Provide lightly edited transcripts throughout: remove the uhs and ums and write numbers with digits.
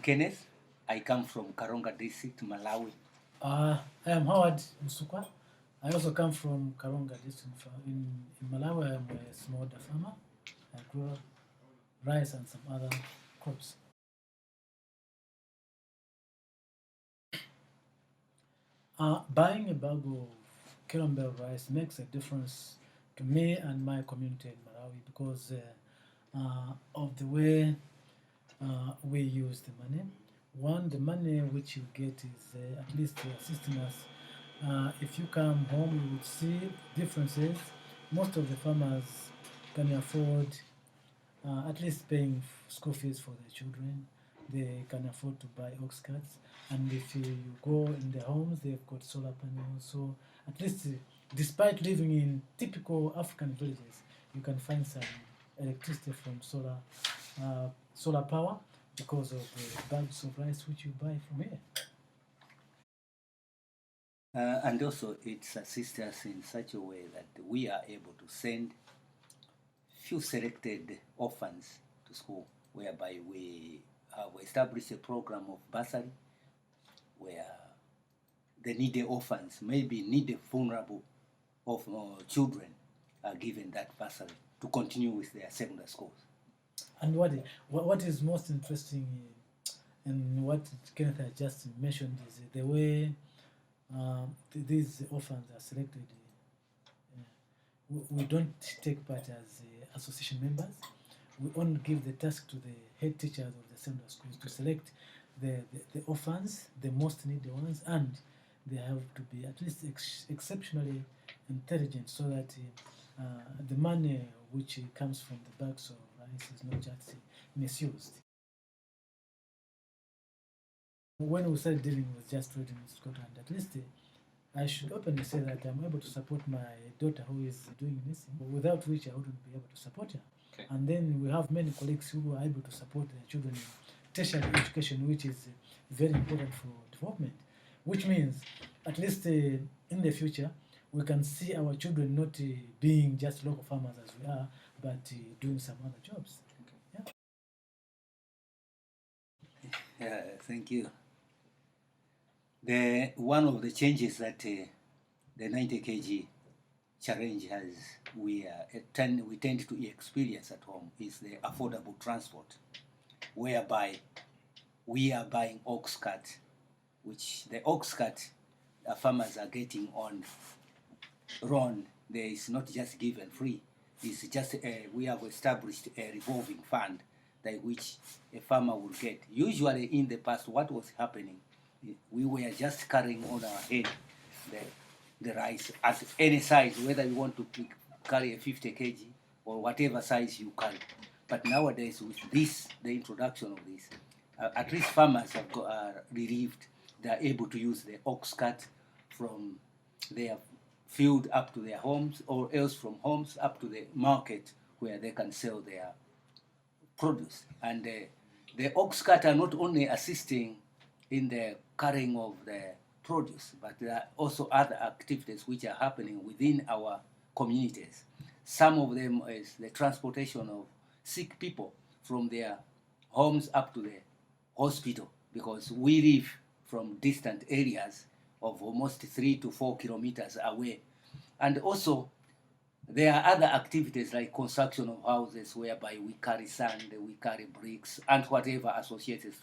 Kenneth. I come from Karonga district, Malawi. I am Howard Msukwa. I also come from Karonga district. In Malawi, I am a smallholder farmer. I grow rice and some other crops. Buying a bag of Kilombero rice makes a difference to me and my community in Malawi because of the way we use the money. One, the money which you get is at least assisting us. If you come home, you would see differences. Most of the farmers can afford at least paying school fees for their children. They can afford to buy ox carts. And if you go in their homes, they've got solar panels. So at least, despite living in typical African villages, you can find some electricity from solar power because of the bags of rice which you buy from here. And also it assists us in such a way that we are able to send few selected orphans to school, whereby we have established a program of bursary where the needy orphans, maybe needy vulnerable of children, are given that bursary to continue with their secondary schools. And what is most interesting in what Kenneth has just mentioned is the way these orphans are selected. We don't take part as association members. We only give the task to the head teachers of the secondary schools to select the orphans, the most needy ones, and they have to be at least exceptionally intelligent so that the money which comes from the bags of rice is not just misused. When we started dealing with just trading in Scotland, at least I should openly say that I'm able to support my daughter who is doing this, without which I wouldn't be able to support her. Okay. And then we have many colleagues who are able to support their children in tertiary education, which is very important for development, which means at least in the future we can see our children not being just local farmers as we are, but doing some other jobs. Okay. Yeah, thank you. One of the changes that the 90 kg challenge has, we tend to experience at home is the affordable transport, whereby we are buying ox cart, which the ox cart farmers are getting on loan. There is not just given free. It's just we have established a revolving fund that which a farmer will get. Usually in the past, what was happening, we were just carrying on our head the rice at any size, whether you want to carry a 50 kg or whatever size you carry. But nowadays, with this, the introduction of this, at least farmers are relieved. They are able to use the ox cart from their field up to their homes, or else from homes up to the market where they can sell their produce. And the ox cart are not only assisting in the carrying of the produce, but there are also other activities which are happening within our communities. Some of them is the transportation of sick people from their homes up to the hospital, because we live from distant areas of almost 3 to 4 kilometers away. And also, there are other activities like construction of houses, whereby we carry sand, we carry bricks, and whatever associated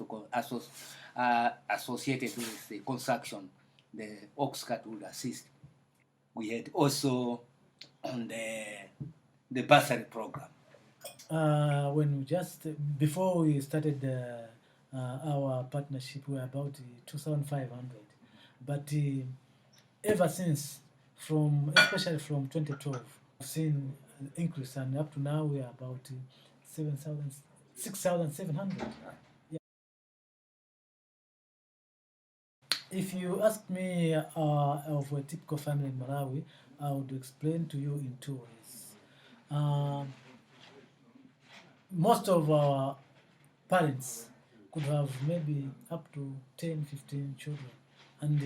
with the construction, the ox cart would assist. We had also on the bursary program. When we before we started our partnership, we were about 2,500, but ever since, especially from 2012, we've seen an increase, and up to now we are about 6,700. Yeah. If you ask me of a typical family in Malawi, I would explain to you in two ways. Most of our parents could have maybe up to 10, 15 children, and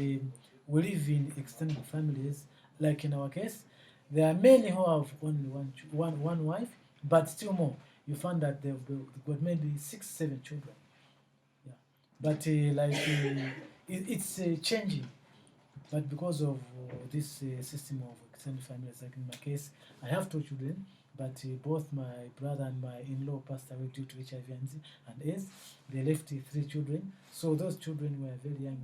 we live in extended families. Like in our case, there are many who have only one wife, but still more. You find that they've got maybe 6, 7 children. Yeah. but it's changing. But because of this system of extended families, like in my case, I have two children, but both my brother and my in-law passed away due to HIV and AIDS. They left three children. So those children were very young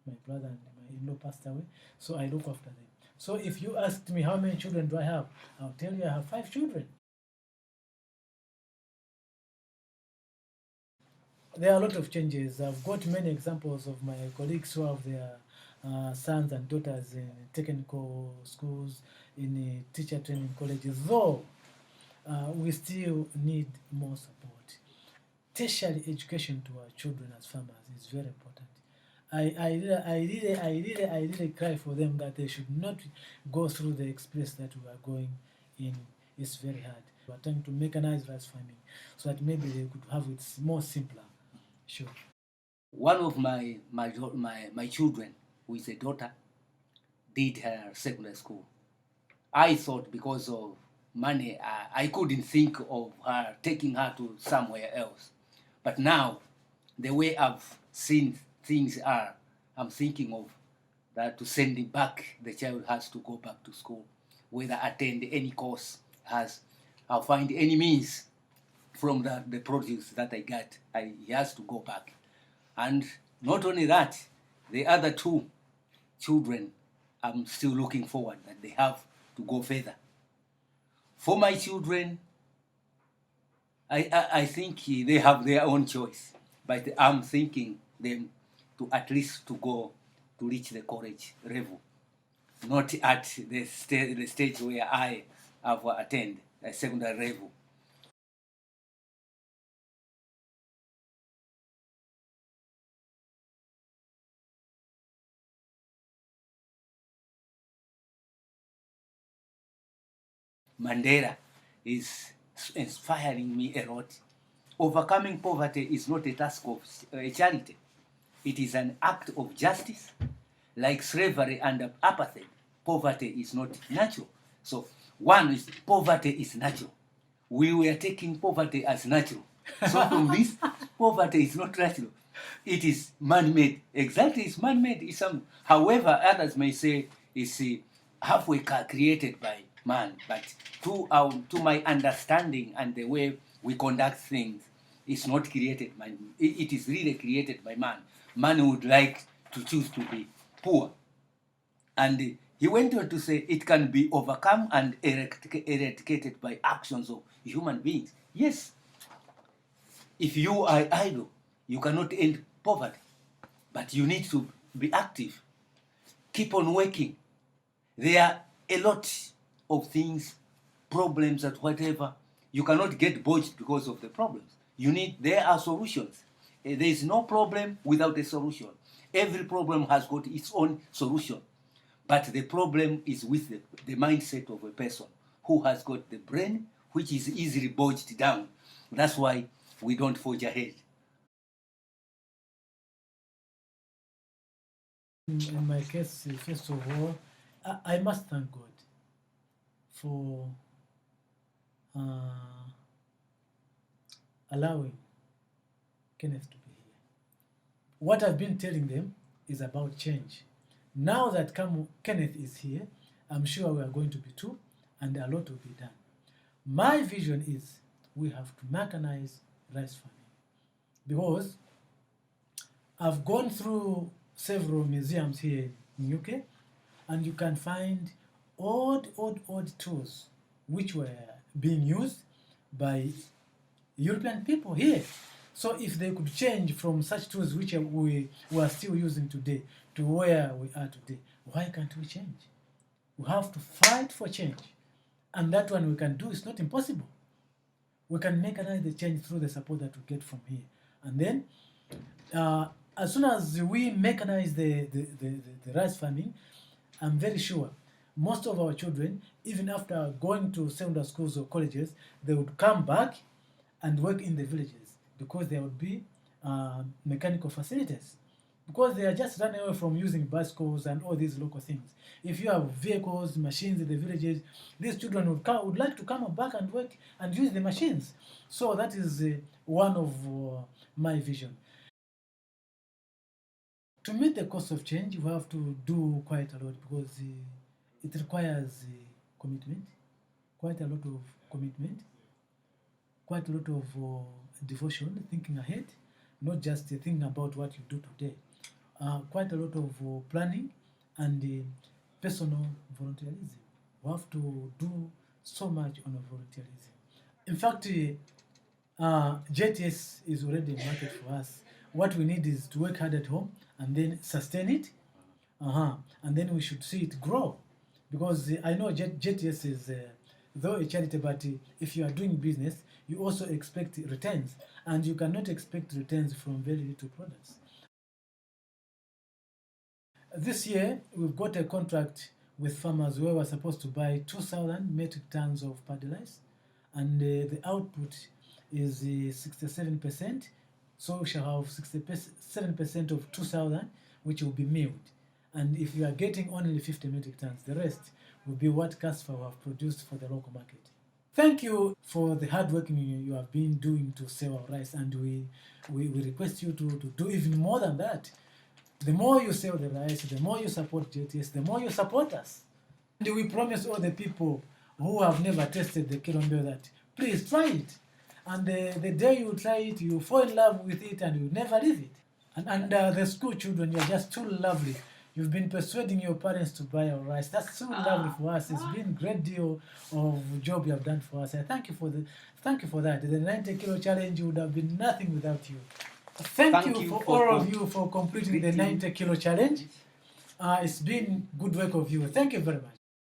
when my brother and my in-law passed away. So I look after them. So if you asked me how many children do I have, I'll tell you I have 5 children. There are a lot of changes. I've got many examples of my colleagues who have their sons and daughters in technical schools, in teacher training colleges, though we still need more support. Tertiary education to our children as farmers is very important. I really cry for them that they should not go through the experience that we are going in. It's very hard. We are trying to mechanize rice farming so that maybe they could have it more simpler. Sure. One of my children, who is a daughter, did her secondary school. I thought because of money, I couldn't think of her taking her to somewhere else. But now, the way I've seen things are, I'm thinking of that to send him back. The child has to go back to school, whether attend any course, I'll find any means from the produce that I got. He has to go back. And not only that, the other two children, I'm still looking forward that they have to go further. For my children, I think they have their own choice, but I'm thinking them to at least to go to reach the college level, not at the stage where I have attained a secondary level. Mandela is inspiring me a lot. Overcoming poverty is not a task of charity. It is an act of justice. Like slavery and apartheid, poverty is not natural. So one is poverty is natural. We were taking poverty as natural. So from this, poverty is not natural. It is man-made. Exactly, it's man-made. It's however, others may say it's halfway created by man. But to my understanding and the way we conduct things, it's not created by. It is really created by man. Man would like to choose to be poor. And he went on to say it can be overcome and eradicated by actions of human beings. Yes, if you are idle, you cannot end poverty, but you need to be active. Keep on working. There are a lot of things, problems and whatever. You cannot get budged because of the problems. There are solutions. There is no problem without a solution. Every problem has got its own solution. But the problem is with the mindset of a person who has got the brain, which is easily bogged down. That's why we don't forge ahead. In my case, first of all, I must thank God for allowing Kenneth to be here. What I've been telling them is about change. Now that Kenneth is here, I'm sure we are going to be too, and a lot will be done. My vision is we have to mechanize rice farming, because I've gone through several museums here in UK, and you can find old tools which were being used by European people here. So if they could change from such tools which we are still using today to where we are today, why can't we change? We have to fight for change. And that one we can do. It's not impossible. We can mechanize the change through the support that we get from here. And then, as soon as we mechanize the rice farming, I'm very sure most of our children, even after going to secondary schools or colleges, they would come back and work in the villages, because there would be mechanical facilities, because they are just running away from using bicycles and all these local things. If you have vehicles, machines in the villages, these children would like to come back and work and use the machines. So that is one of my vision. To meet the cost of change, we have to do quite a lot because it requires commitment, quite a lot of commitment, quite a lot of devotion, thinking ahead, not just thinking about what you do today. Quite a lot of planning and personal volunteerism. We have to do so much on volunteerism. In fact, JTS is already a market for us. What we need is to work hard at home and then sustain it, and then we should see it grow. Because I know JTS is, though a charity, but if you are doing business, you also expect returns, and you cannot expect returns from very little products. This year, we've got a contract with farmers where we're supposed to buy 2,000 metric tons of paddy rice, and the output is 67%. So we shall have 67% of 2,000, which will be milled. And if you are getting only 50 metric tons, the rest will be what CASFA have produced for the local market. Thank you for the hard work you have been doing to sell our rice, and we request you to do even more than that. The more you sell the rice, the more you support JTS, the more you support us. And we promise all the people who have never tasted the Kilombero that please try it. And the day you try it, you fall in love with it and you never leave it. And the school children, you're just too lovely. You've been persuading your parents to buy our rice. That's so lovely for us. It's been a great deal of job you have done for us. I thank you for that. The 90 kilo challenge would have been nothing without you. Thank you for all of you for completing the 90 kilo challenge. It's been good work of you. Thank you very much.